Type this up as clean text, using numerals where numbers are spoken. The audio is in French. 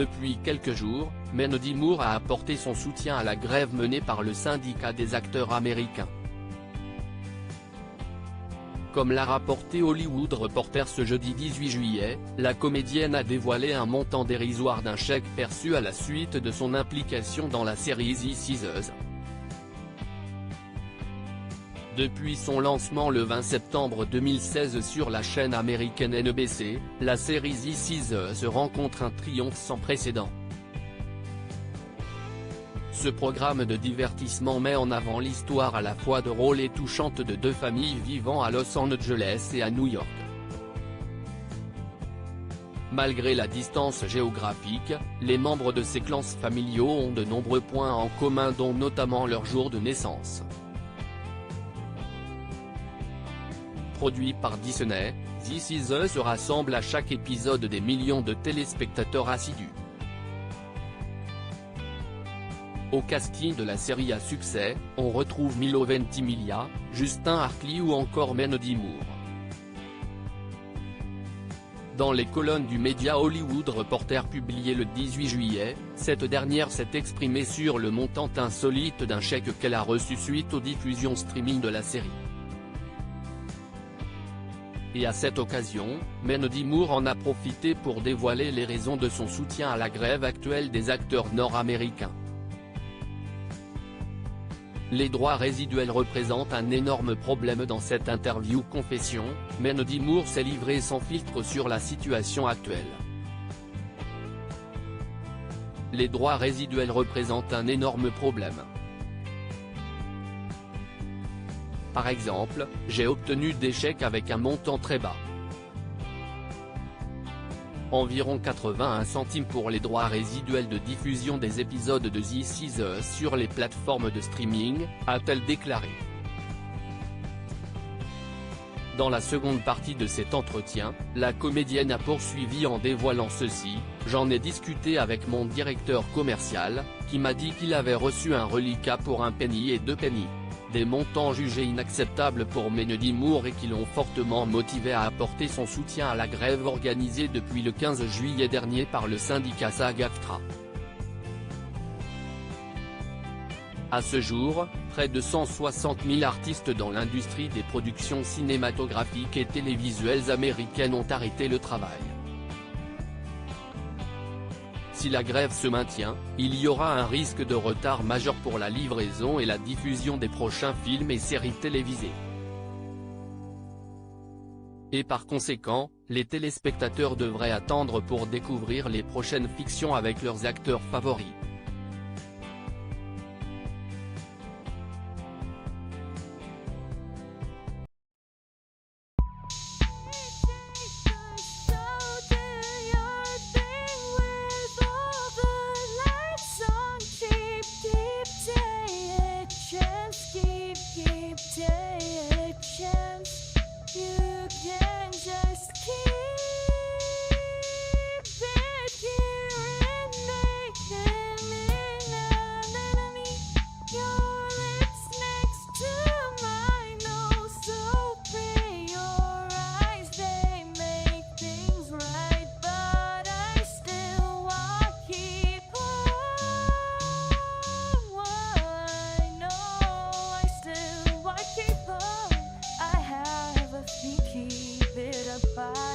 Depuis quelques jours, Mendy Moore a apporté son soutien à la grève menée par le syndicat des acteurs américains. Comme l'a rapporté Hollywood Reporter ce jeudi 18 juillet, la comédienne a dévoilé un montant dérisoire d'un chèque perçu à la suite de son implication dans la série This Is Us. Depuis son lancement le 20 septembre 2016 sur la chaîne américaine NBC, la série This Is Us rencontre un triomphe sans précédent. Ce programme de divertissement met en avant l'histoire à la fois drôle et touchante de deux familles vivant à Los Angeles et à New York. Malgré la distance géographique, les membres de ces clans familiaux ont de nombreux points en commun dont notamment leur jour de naissance. Produit par Disney, This Is Us rassemble à chaque épisode des millions de téléspectateurs assidus. Au casting de la série à succès, on retrouve Milo Ventimiglia, Justin Hartley ou encore Mendy Moore. Dans les colonnes du média Hollywood Reporter publié le 18 juillet, cette dernière s'est exprimée sur le montant insolite d'un chèque qu'elle a reçu suite aux diffusions streaming de la série. Et à cette occasion, Mendy Moore en a profité pour dévoiler les raisons de son soutien à la grève actuelle des acteurs nord-américains. Les droits résiduels représentent un énorme problème dans cette interview confession, Mendy Moore s'est livré sans filtre sur la situation actuelle. Les droits résiduels représentent un énorme problème. Par exemple, j'ai obtenu des chèques avec un montant très bas. Environ 81 centimes pour les droits résiduels de diffusion des épisodes de This Is Us sur les plateformes de streaming, a-t-elle déclaré. Dans la seconde partie de cet entretien, la comédienne a poursuivi en dévoilant ceci: « J'en ai discuté avec mon directeur commercial, qui m'a dit qu'il avait reçu un reliquat pour 1 penny et 2 pennies. Des montants jugés inacceptables pour Mendy Moore et qui l'ont fortement motivé à apporter son soutien à la grève organisée depuis le 15 juillet dernier par le syndicat SAG-AFTRA. À ce jour, près de 160 000 artistes dans l'industrie des productions cinématographiques et télévisuelles américaines ont arrêté le travail. Si la grève se maintient, il y aura un risque de retard majeur pour la livraison et la diffusion des prochains films et séries télévisées. Et par conséquent, les téléspectateurs devraient attendre pour découvrir les prochaines fictions avec leurs acteurs favoris. Keep it apart.